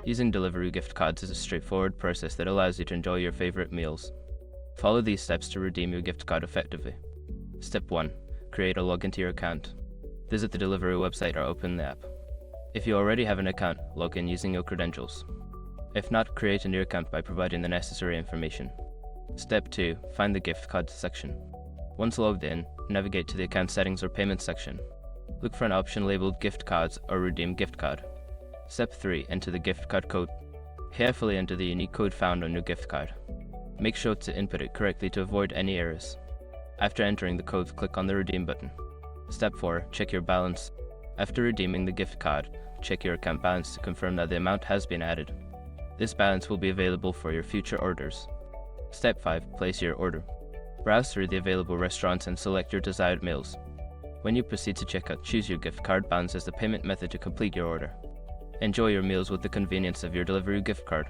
Using Deliveroo gift cards is a straightforward process that allows you to enjoy your favorite meals. Follow these steps to redeem your gift card effectively. Step 1. Create a login to your account. Visit the Deliveroo website or open the app. If you already have an account, log in using your credentials. If not, create a new account by providing the necessary information. Step 2. Find the gift cards section. Once logged in, navigate to the account settings or payment section. Look for an option labeled gift cards or redeem gift card. Step 3. Enter the gift card code. Carefully enter the unique code found on your gift card. Make sure to input it correctly to avoid any errors. After entering the code, click on the redeem button. Step 4. Check your balance. After redeeming the gift card, check your account balance to confirm that the amount has been added. This balance will be available for your future orders. Step 5. Place your order. Browse through the available restaurants and select your desired meals. When you proceed to checkout, choose your gift card balance as the payment method to complete your order. Enjoy your meals with the convenience of your Deliveroo gift card.